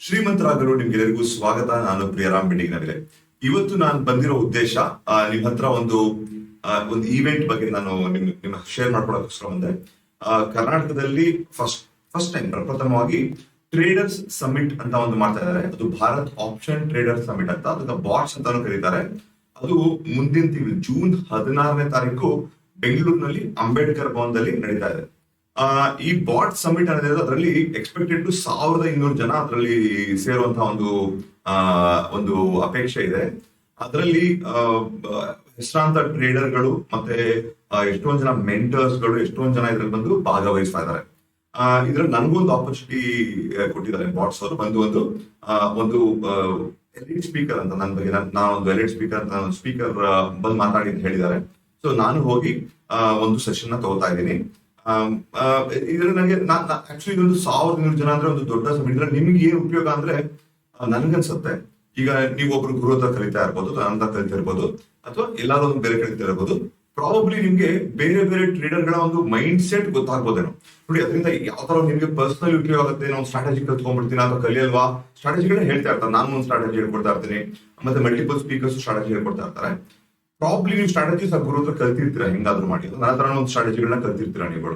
ಶ್ರೀಮಂತರಾಗಲು ನಿಮ್ಗೆಲ್ಲರಿಗೂ ಸ್ವಾಗತ. ನಾನು ಪ್ರಿಯರಾಮ್ ಬೆಂಡಿಗ್ನವಿಲೆ. ಇವತ್ತು ನಾನು ಬಂದಿರೋ ಉದ್ದೇಶ ನಿಮ್ ಹತ್ರ ಒಂದು ಈವೆಂಟ್ ಬಗ್ಗೆ ನಾನು ನಿಮ್ಮ ಶೇರ್ ಮಾಡ್ಕೊಳ್ಳೋದಕ್ಕೋಸ್ಕರ ಬಂದೆ. ಕರ್ನಾಟಕದಲ್ಲಿ ಫಸ್ಟ್ ಟೈಮ್ ಪ್ರಪ್ರಥಮವಾಗಿ ಟ್ರೇಡರ್ಸ್ ಸಮಿಟ್ ಅಂತ ಒಂದು ಮಾಡ್ತಾ ಇದ್ದಾರೆ. ಅದು ಭಾರತ್ ಆಪ್ಷನ್ ಟ್ರೇಡರ್ಸ್ ಸಮಿಟ್ ಅಂತ, ಅದಕ್ಕೆ ಬಾಟ್ಸ್ ಅಂತಾನು ಕರೀತಾರೆ. ಅದು ಮುಂದಿನ ತಿಂಗಳು ಜೂನ್ 16ನೇ ತಾರೀಕು ಬೆಂಗಳೂರಿನಲ್ಲಿ ಅಂಬೇಡ್ಕರ್ ಭವನದಲ್ಲಿ ನಡೀತಾ ಇದೆ. ಈ ಬಾಟ್ ಸಮಿಟ್ ಅನ್ನೋದು ಅದರಲ್ಲಿ ಎಕ್ಸ್ಪೆಕ್ಟೆಡ್ ಟು 1200 ಜನ ಅದರಲ್ಲಿ ಸೇರುವಂತಹ ಒಂದು ಅಪೇಕ್ಷೆ ಇದೆ. ಅದರಲ್ಲಿ ಹೆಸರಾಂತ ಟ್ರೇಡರ್ಗಳು ಮತ್ತೆ ಎಷ್ಟೊಂದು ಜನ ಮೆಂಟರ್ಸ್ಗಳು ಎಷ್ಟೊಂದು ಜನ ಇದ್ರಲ್ಲಿ ಬಂದು ಭಾಗವಹಿಸ್ತಾ ಇದ್ದಾರೆ. ಇದ್ರಲ್ಲಿ ನನಗೊಂದು ಆಪರ್ಚುನಿಟಿ ಕೊಟ್ಟಿದ್ದಾರೆ ಬಾಟ್ಸ್ ಅವರು. ಒಂದು ಎಲೈಟ್ ಸ್ಪೀಕರ್ ಅಂತ ನನ್ನ ಬಗ್ಗೆ ನಾನೊಂದು ಎಲೈಟ್ ಸ್ಪೀಕರ್ ಅಂತ ಸ್ಪೀಕರ್ ಬಂದು ಮಾತಾಡಿ ಅಂತ ಹೇಳಿದ್ದಾರೆ. ಸೊ ನಾನು ಹೋಗಿ ಒಂದು ಸೆಷನ್ ನ ತಗೋತಾ ಇದ್ದೀನಿ. ಇದ್ರಲ್ಲಿ ನನಗೆ ಆಕ್ಚುಲಿ ಇದೊಂದು 1200 ಜನ ಅಂದ್ರೆ ಒಂದು ದೊಡ್ಡ ಸಮಿಟ್. ಇದ್ರಲ್ಲಿ ನಿಮ್ಗೆ ಏನ್ ಉಪಯೋಗ ಅಂದ್ರೆ ನನ್ಗನ್ಸುತ್ತೆ, ಈಗ ನೀವು ಒಬ್ರು ಗುರು ಹತ್ರ ಕಲಿತಾ ಇರ್ಬೋದು, ನನ್ನ ಕಲಿತಾ ಇರ್ಬೋದು, ಅಥವಾ ಎಲ್ಲಾದ್ರೂ ಒಂದು ಬೇರೆ ಕಲಿತಾ ಇರ್ಬೋದು. ಪ್ರಾಬಬ್ಲಿ ನಿಮ್ಗೆ ಬೇರೆ ಬೇರೆ ಟ್ರೇಡರ್ ಗಳ ಒಂದು ಮೈಂಡ್ ಸೆಟ್ ಗೊತ್ತಾಗ್ಬೋದೇನೋ. ನೋಡಿ, ಅದರಿಂದ ಯಾವ ತರ ನಿಮ್ಗೆ ಪರ್ಸನಲ್ ಉಪಯೋಗ ಆಗುತ್ತೆ. ನಾವು ಸ್ಟ್ರಾಟಜಿ ಕಲ್ತ್ಕೊಂಡ್ಬಿಡ್ತೀನಿ ಅಥವಾ ಕಲಿಯಲ್ವಾ, ಸ್ಟ್ರಾಟಜಿಗಳನ್ನ ಹೇಳ್ತಾ ಇರ್ತಾರೆ. ನಾನು ಒಂದು ಸ್ಟ್ರಾಟಜಿ ಹೇಳ್ಕೊಡ್ತಾ ಇರ್ತೀನಿ, ಮತ್ತೆ ಮಲ್ಟಿಪಲ್ ಸ್ಪೀಕರ್ಸ್ ಸ್ಟ್ರಾಟಜಿ ಹೇಳ್ಕೊಡ್ತಾ ಇರ್ತಾರೆ. ಪ್ರಾಬ್ಲಿ ನೀವು ಸ್ಟ್ರಾಟಜೀಸ್ ಆ ಗುರು ಹತ್ರ ಕಲ್ತಿರ್ತೀರಾ, ಹೆಂಗಾದ್ರೂ ಮಾಡಿ ನನ್ನ ಹತ್ರ ಒಂದು ಸ್ಟ್ರಾಟಜಿಗಳನ್ನ ಕಲ್ತಿರ್ತೀರಾ ನೀವುಗಳು.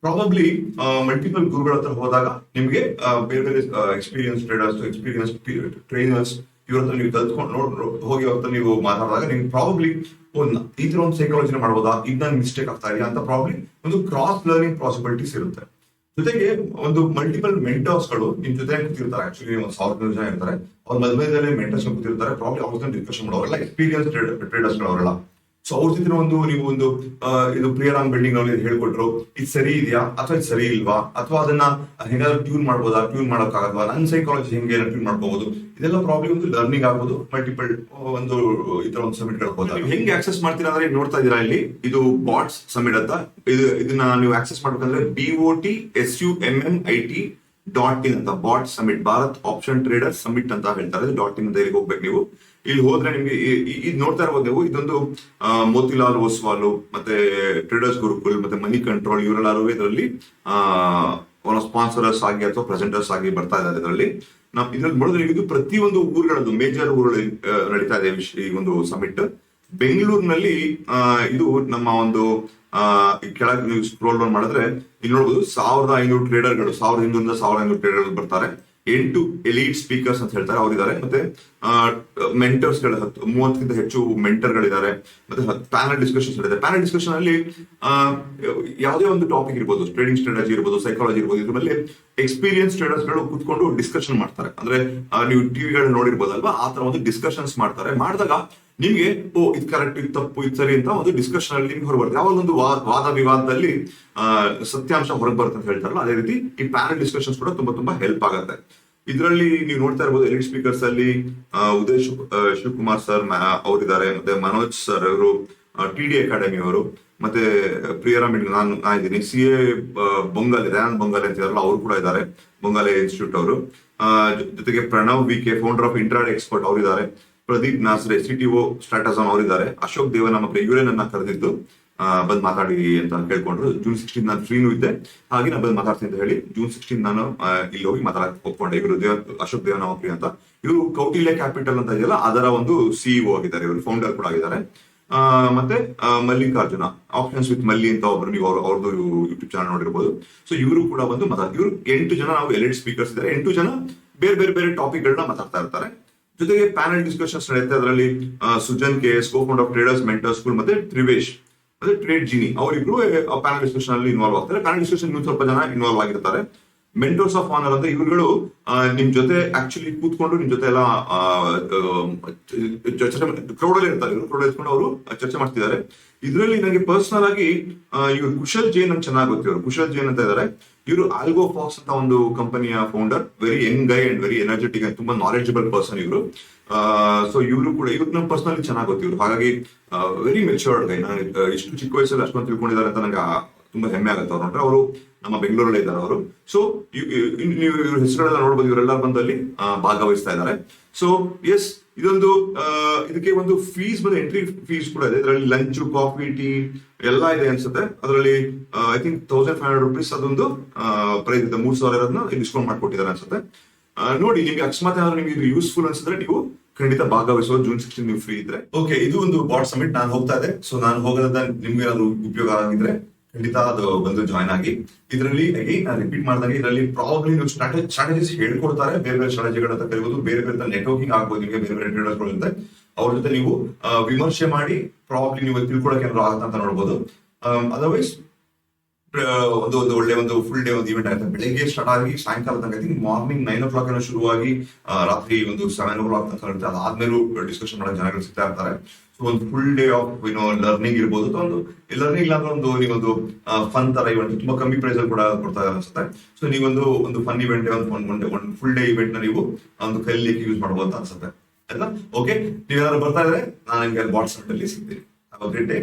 ಪ್ರಾಬಬ್ಲಿ ಮಲ್ಟಿಪಲ್ ಗುರುಗಳ ಹತ್ರ ಹೋದಾಗ ನಿಮ್ಗೆ ಬೇರೆ ಬೇರೆ ಎಕ್ಸ್ಪೀರಿಯನ್ಸ್ ಟ್ರೇಡರ್ಸ್, ಎಕ್ಸ್ಪೀರಿಯನ್ಸ್ ಟ್ರೈನರ್ಸ್ ಇವ್ರ ಹತ್ರ ನೀವು ಕಲ್ತ್ಕೊಂಡು ಹೋಗಿ ಅವ್ರ ನೀವು ಮಾತಾಡಿದಾಗ ನಿಮ್ಗೆ ಪ್ರಾಬಬ್ಲಿ ಈ ತರ ಒಂದು ಸೈಕಾಲಜಿನ ಮಾಡ್ಬೋದಾ, ಈಗ ನನ್ ಮಿಸ್ಟೇಕ್ ಆಗ್ತಾ ಇದೆಯಾ ಅಂತ ಪ್ರಾಬ್ಲಿ ಒಂದು ಕ್ರಾಸ್ ಲರ್ನಿಂಗ್ ಪಾಸಿಬಿಲಿಟೀಸ್ ಇರುತ್ತೆ. ಜೊತೆಗೆ ಒಂದು ಮಲ್ಟಿಪಲ್ ಮೆಂಟರ್ಸ್ ಗಳು ನಿಮ್ ಜೊತೆ ಕೂತಿರ್ತಾರೆ. ಆಕ್ಚುಲಿ ಒಂದು 1200 ಜನ ಇರ್ತಾರೆ. ಅವ್ರ ಮಧ್ಯದಲ್ಲಿ ಮೆಂಟರ್ಸ್ ಕೂತಿರ್ತಾರೆ. ಪ್ರಾಬ್ಲಿ ಅವ್ರ ಜೊತೆ ಡಿಸ್ಕಷನ್ ಮಾಡೋರೆಲ್ಲ ಎಕ್ಸ್ಪೀರಿಯನ್ಸ್ ಟ್ರೇಡರ್ಸ್ ಅವರೆಲ್ಲ. ಸೊ ಅವ್ರ ಜೊತೆ ನೀವು ಇದು ಪ್ರಿಯರಾಮ್ ಬಿಲ್ಡಿಂಗ್ ಅಲ್ಲಿ ಹೇಳ್ಕೊಟ್ರು, ಇದು ಸರಿ ಇದೆಯಾ ಅಥವಾ ಇದು ಸರಿ ಇಲ್ವಾ, ಅಥವಾ ಅದನ್ನ ಹೆಂಗಾದ್ರೂ ಟ್ಯೂನ್ ಮಾಡ್ಬೋದಾ, ಟ್ಯೂನ್ ಮಾಡೋಕ್ಕಾಗಲ್ವಾ, ನನ್ನ ಸೈಕಾಲಜಿ ಹೆಂಗೆ ಟ್ಯೂನ್ ಮಾಡ್ಕೋಬಹುದು, ಇದೆಲ್ಲ ಪ್ರಾಬ್ಲಮ್ ಒಂದು ಲರ್ನಿಂಗ್ ಆಗ್ಬೋದು. ಮಲ್ಟಿಪಲ್ ಈ ತರ ಒಂದು ಸಮಿಟ್ ಗಳು ಹೆಂಗೆ ಆಕ್ಸೆಸ್ ಮಾಡ್ತೀರಾ ಅಂದ್ರೆ ನೋಡ್ತಾ ಇದೀರಾ ಇಲ್ಲಿ, ಇದು ಬಾಟ್ಸ್ ಸಮಿಟ್ ಅಂತ. ಇದನ್ನ ನೀವು ಆಕ್ಸೆಸ್ ಮಾಡ್ಬೇಕಂದ್ರೆ BOTSUMMIT.in ಅಂತ, Bot Summit, Bharat Option Trader Summit ಅಂತ ಹೇಳ್ತಾರೆ. .in ಅಂತ ಇಲ್ಲಿಗೆ ಹೋಗ್ಬೇಕು ನೀವು. ಇಲ್ಲಿ ಹೋದ್ರೆ ನಿಮ್ಗೆ ಇದು ನೋಡ್ತಾ ಇರ್ಬೋದು ನೀವು. ಇದೊಂದು ಮೋತಿಲಾಲ್ ಓಸ್ವಾಲ್ ಮತ್ತೆ ಟ್ರೇಡರ್ಸ್ ಗುರುಕುಲ್ ಮತ್ತೆ ಮನಿ ಕಂಟ್ರೋಲ್ ಇವರೆಲ್ಲರೂ ಇದರಲ್ಲಿ ಸ್ಪಾನ್ಸರ್ಸ್ ಆಗಿ ಅಥವಾ ಪ್ರೆಸೆಂಟರ್ಸ್ ಆಗಿ ಬರ್ತಾ ಇದ್ದಾರೆ. ಇದರಲ್ಲಿ ನೋಡಿದ್ರೆ ಇದು ಪ್ರತಿಯೊಂದು ಊರುಗಳದ್ದು ಮೇಜರ್ ಊರುಗಳಲ್ಲಿ ನಡೀತಾ ಇದೆ ಈ ಒಂದು ಸಮಿಟ್. ಬೆಂಗಳೂರಿನಲ್ಲಿ ಇದು ನಮ್ಮ ಒಂದು ಕೆಳಗೆ ನೀವು ಸ್ಕ್ರೋಲ್ ಡೌನ್ ಮಾಡಿದ್ರೆ ಇಲ್ಲಿ ನೋಡಬಹುದು 1500 ಟ್ರೇಡರ್ಗಳು, 1500 ಟ್ರೇಡರ್ಗಳು ಬರ್ತಾರೆ. 8 ಎಲೀಟ್ ಸ್ಪೀಕರ್ಸ್ ಅಂತ ಹೇಳ್ತಾರೆ ಅವರಿದ್ದಾರೆ. ಮತ್ತೆ ಮೆಂಟರ್ಸ್ ಗಳು 30ಕ್ಕಿಂತ ಹೆಚ್ಚು ಮೆಂಟರ್ ಗಳಿದ್ದಾರೆ. ಮತ್ತೆ ಪ್ಯಾನಲ್ ಡಿಸ್ಕಷನ್ಸ್ ಇದೆ. ಪ್ಯಾನಲ್ ಡಿಸ್ಕಷನ್ ಅಲ್ಲಿ ಯಾವುದೇ ಒಂದು ಟಾಪಿಕ್ ಇರ್ಬೋದು, ಟ್ರೇಡಿಂಗ್ ಸ್ಟ್ರಾಟಜಿ ಇರ್ಬೋದು, ಸೈಕಾಲಜಿ ಇರ್ಬೋದು, ಇದ್ರ ಮೇಲೆ ಎಕ್ಸ್ಪೀರಿಯನ್ಸ್ ಟ್ರೇಡರ್ಸ್ ಗಳು ಕೂತ್ಕೊಂಡು ಡಿಸ್ಕಷನ್ ಮಾಡ್ತಾರೆ. ಅಂದ್ರೆ ನೀವು ಟಿವಿಗಳು ನೋಡಿರ್ಬೋದಲ್ವಾ, ಆ ತರ ಒಂದು ಡಿಸ್ಕಷನ್ಸ್ ಮಾಡ್ತಾರೆ. ಮಾಡಿದಾಗ ನಿಮ್ಗೆ ಇದು ಕರೆಕ್ಟ್, ಇದು ತಪ್ಪು, ಇದು ಸರಿ ಅಂತ ಒಂದು ಡಿಸ್ಕಷನ್ ಅಲ್ಲಿ ನಿಮ್ಗೆ ಹೊರಬರುತ್ತೆ. ಯಾವಾಗ ಒಂದು ವಾದ ವಿವಾದದಲ್ಲಿ ಸತ್ಯಾಂಶ ಹೊರಗೆ ಬರುತ್ತೆ ಅಂತ ಹೇಳ್ತಾರಲ್ಲ, ಅದೇ ರೀತಿ ಈ ಪ್ಯಾನಲ್ ಡಿಸ್ಕಷನ್ಸ್ ಕೂಡ ತುಂಬಾ ಹೆಲ್ಪ್ ಆಗುತ್ತೆ. ಇದರಲ್ಲಿ ನೀವು ನೋಡ್ತಾ ಇರ್ಬೋದು ಎಲಿಟ್ ಸ್ಪೀಕರ್ಸ್ ಅಲ್ಲಿ ಉದಯ್ ಶಿವಕುಮಾರ್ ಸರ್ ಅವರಿದ್ದಾರೆ. ಮತ್ತೆ ಮನೋಜ್ ಸರ್ ಅವರು TD ಅಕಾಡೆಮಿ ಅವರು, ಮತ್ತೆ ಪ್ರಿಯರಾಮ್ ನಾನು ಇದ್ದೀನಿ. CA ಬೊಂಗಾಲೆ, ದಯಾನಂದ್ ಬೊಂಗಾಲೆ ಅಂತ ಇದಾರಲ್ಲ, ಅವರು ಕೂಡ ಇದ್ದಾರೆ, ಬೊಂಗಾಲೆ ಇನ್ಸ್ಟಿಟ್ಯೂಟ್ ಅವರು. ಜೊತೆಗೆ Pranav VK founder of intraday expert ಅವರಿದ್ದಾರೆ. ಪ್ರದೀಪ್ ನಾಸ್ರೆ CTO ಸ್ಟ್ರಾಟಜಾಮ್ ಅವರಿದ್ದಾರೆ. ಅಶೋಕ್ ದೇವನ ಮತ್ತೆ ಇವರೇ ನನ್ನ ಕರೆದಿದ್ದು ಬಂದ್ ಮಾತಾಡಿ ಅಂತ ಕೇಳ್ಕೊಂಡ್ರು. ಜೂನ್ 16 ನಾನು ಫ್ರೀನೂ ಇದ್ದೆ, ಹಾಗೆ ನಾನು ಬಂದ್ ಮಾತಾಡ್ತೀನಿ ಅಂತ ಹೇಳಿ ಜೂನ್ 16 ನಾನು ಇಲ್ಲಿ ಹೋಗಿ ಮಾತಾಡಕ್ ಒಪ್ಕೊಂಡೆ. ಇವರು ಅಶೋಕ್ ದೇವನಾಮಪ್ರಿ ಅಂತ, ಇವರು ಕೌಟಿಲ್ಯ ಕ್ಯಾಪಿಟಲ್ ಅಂತ ಇದೆಯಲ್ಲ ಅದರ ಒಂದು CEO ಆಗಿದ್ದಾರೆ. ಇವರು ಫೌಂಡರ್ ಕೂಡ ಆಗಿದ್ದಾರೆ. ಮತ್ತೆ ಮಲ್ಲಿಕಾರ್ಜುನ, ಆಪ್ಷನ್ಸ್ ವಿತ್ ಮಲ್ಲಿ ಅಂತ ಒಬ್ರು, ನೀವು ಅವ್ರದ್ದು ಯೂಟ್ಯೂಬ್ ಚಾನಲ್ ನೋಡಿರ್ಬೋದು. ಸೊ ಇವರು ಕೂಡ ಬಂದು ಇವರು 8 ಜನ ನಾವು ಎಲೈಟ್ ಸ್ಪೀಕರ್ಸ್ ಇದ್ದಾರೆ. 8 ಜನ ಬೇರೆ ಟಾಪಿಕ್ ಗಳನ್ನ ಮಾತಾಡ್ತಾ ಇರ್ತಾರೆ. ಜೊತೆಗೆ ಪ್ಯಾನಲ್ ಡಿಸ್ಕಷನ್ಸ್ ನಡೆಯುತ್ತೆ. ಅದರಲ್ಲಿ Sujan KS, co-founder of traders mentor school, ಮತ್ತೆ ತ್ರಿವೇಶ್ ಮತ್ತೆ ಟ್ರೇಡ್ ಜಿನಿ ಅವರಿಬ್ರು ಪ್ಯಾನಲ್ ಡಿಸ್ಕಷನ್ ಅಲ್ಲಿ ಇನ್ವಾಲ್ವ್ ಆಗ್ತಾರೆ. ಪ್ಯಾನಲ್ ಡಿಸ್ಕಷನ್ ಇನ್ನೂ ಸ್ವಲ್ಪ ಜನ ಇನ್ವಾಲ್ವ್ ಆಗಿರ್ತಾರೆ. ಮೆಂಟರ್ಸ್ ಆಫ್ ಆನರ್ ಅಂದ್ರೆ ಇವುಗಳು ನಿಮ್ ಜೊತೆ ಆಕ್ಚುಲಿ ಕೂತ್ಕೊಂಡು ನಿಮ್ ಜೊತೆ ಎಲ್ಲ ಕ್ರೌಡ್ ಅಲ್ಲಿ ಇರ್ತಾರೆ. ಇವರು ಕ್ರೌಡ್ ಇಟ್ಕೊಂಡು ಅವರು ಚರ್ಚೆ ಮಾಡ್ತಿದ್ದಾರೆ. ಇದರಲ್ಲಿ ನನಗೆ ಪರ್ಸನಲ್ ಆಗಿ ಇವರು ಕುಶಲ್ ಜೈನ್ ಅಂತ ಚೆನ್ನಾಗಿ ಗೊತ್ತಿವರು. ಕುಶಲ್ ಜೈನ್ ಅಂತ ಇದ್ದಾರೆ. ಇವರು ಆಲ್ಗೋ ಫಾಕ್ಸ್ ಅಂತ ಒಂದು ಕಂಪನಿಯ founder. Very Young Guy and very energetic and ತುಂಬಾ ನಾಲೆಜಬಲ್ ಪರ್ಸನ್ ಇವರು. ಸೊ ಇವರು ಕೂಡ ನಮ್ಮ ಪರ್ಸನಲಿ ಚೆನ್ನಾಗಿ ಗೊತ್ತಿವರು. ಹಾಗಾಗಿ ವೆರಿ ಮೆಚೂರ್ಡ್ ಗೈ. ನಾನು ಇಷ್ಟು ಚಿಕ್ಕ ವಯಸ್ಸಲ್ಲಿ ಅಷ್ಟೊಂದು ತಿಳ್ಕೊಂಡಿದ್ದಾರೆ ಅಂತ ನಂಗೆ ತುಂಬಾ ಹೆಮ್ಮೆ ಆಗುತ್ತೆ. ಅವ್ರು ನೋಡ್ರೆ ಅವರು ನಮ್ಮ ಬೆಂಗಳೂರಲ್ಲೇ ಇದ್ದಾರೆ ಅವರು. ಸೊ ನೀವು ಇವ್ರ ಹೆಸರುಗಳೆಲ್ಲ ನೋಡ್ಬೋದು. ಇವರೆಲ್ಲ ಬಂದಲ್ಲಿ ಭಾಗವಹಿಸ್ತಾ ಇದ್ದಾರೆ. ಸೊ ಎಸ್, ಇದಕ್ಕೆ ಒಂದು ಫೀಸ್ ಮತ್ತೆ ಎಂಟ್ರಿ ಫೀಸ್ ಕೂಡ ಇದೆ. ಇದರಲ್ಲಿ ಲಂಚ್, ಕಾಫಿ, ಟೀ ಎಲ್ಲ ಇದೆ ಅನ್ಸುತ್ತೆ. ಅದರಲ್ಲಿ ಐ ಥಿಂಕ್ 1500 ರೂಪೀಸ್ ಅದೊಂದು ಪ್ರೈಸ್ ಇದೆ. 3000 ಡಿಸ್ಕೌಂಟ್ ಮಾಡ್ಕೊಟ್ಟಿದ್ದಾರೆ ಅನ್ಸುತ್ತೆ. ನೋಡಿ, ನಿಮ್ಗೆ ಅಕಸ್ಮಾತ್ ಏನಾದ್ರು ನಿಮ್ಗೆ ಇದು ಯೂಸ್ಫುಲ್ ಅನ್ಸಿದ್ರೆ ನೀವು ಖಂಡಿತ ಭಾಗವಹಿಸೋದು. ಜೂನ್ 16 ನೀವು ಫ್ರೀ ಇದ್ರೆ. ಓಕೆ, ಇದು ಒಂದು ಬಾಟ್ ಸಮಿಟ್ ನಾನು ಹೋಗ್ತಾ ಇದೆ. ಸೊ ನಾನು ಹೋಗೋದ್ರಿಂದ ನಿಮ್ಗೆ ಏನಾದ್ರು ಉಪಯೋಗ ಆಗಿದ್ರೆ ಖಂಡಿತ ಅದು ಬಂದು ಜಾಯ್ನ್ ಆಗಿ. ಇದರಲ್ಲಿ ನಾನು ರಿಪೀಟ್ ಮಾಡಿದಾಗ ಇದರಲ್ಲಿ ಪ್ರಾಬ್ಲಿ ನೀವು ಸ್ಟ್ರಾಟಜೀಸ್ ಹೇಳ್ಕೊಡ್ತಾರೆ. ಬೇರೆ ಬೇರೆ ಸ್ಟ್ರಾಟಜಿಗಳನ್ನ ಕಲಿಬಹುದು, ಬೇರೆ ಬೇರೆ ನೆಟ್ವರ್ಕಿಂಗ್ ಆಗ್ಬೋದು. ನಿಮಗೆ ಬೇರೆ ಬೇರೆ ಟ್ರೇಡರ್ಸ್ಗಳು ಇರುತ್ತೆ, ಅವ್ರ ಜೊತೆ ನೀವು ವಿಮರ್ಶೆ ಮಾಡಿ ಪ್ರಾಬ್ಲಿ ನೀವು ತಿಳ್ಕೊಳಕ್ಕೆ ಏನಾದ್ರು ಆಗುತ್ತೆ ಅಂತ ನೋಡ್ಬೋದು. ಅದರ್ವೈಸ್ ಒಂದು ಒಂದು ಒಳ್ಳೆ ಒಂದು ಫುಲ್ ಡೇ ಒಂದು ಇವೆಂಟ್ ಆಗುತ್ತೆ. ಬೆಳಿಗ್ಗೆ ಸ್ಟಾರ್ಟ್ ಆಗಿ ಸಾಯಂಕಾಲ ತನಕ ಮಾರ್ನಿಂಗ್ 9 o'clock ಏನೋ ಶುರುವಾಗಿ ರಾತ್ರಿ ಒಂದು 7 o'clock ತನಕ ಇರುತ್ತೆ. ಅದಾದ್ಮೇಲೂ ಡಿಸ್ಕಷನ್ ಮಾಡೋ ಜನಗಳು ಸಿಗ್ತಾ ಇರ್ತಾರೆ. ಸೊ ಒಂದು ಫುಲ್ ಡೇ ಆಫ್ ಲರ್ನಿಂಗ್ ಇರ್ಬೋದು. ಒಂದು ಲರ್ನಿಂಗ್ ಇಲ್ಲ ಅಂದ್ರೆ ನೀವೊಂದು ಫನ್ ತರ ಇವೆಂಟ್ ತುಂಬಾ ಕಮ್ಮಿ ಪ್ರೈಸ್ ಅಲ್ಲಿ ಕೂಡ ಕೊಡ್ತಾ ಇದ್ದಾರೆ ಅನ್ಸುತ್ತೆ. ಸೊ ನೀವೊಂದು ಫನ್ ಇವೆಂಟ್ ಒಂದು ಫುಲ್ ಡೇ ಇವೆಂಟ್ ನ ನೀವು ಒಂದು ಕಲಿಲಿಕ್ಕೆ ಯೂಸ್ ಮಾಡಬಹುದು ಅಂತ ಅನ್ಸುತ್ತೆ ಆಯ್ತಾ. ಓಕೆ, ನೀವೇನಾದ್ರು ಬರ್ತಾ ಇದ್ರೆ ನಾನು ನಿಮ್ಗೆ ವಾಟ್ಸ್ಆಪ್ ಅಲ್ಲಿ ಸಿಗ್ತೀನಿ. Have a great day.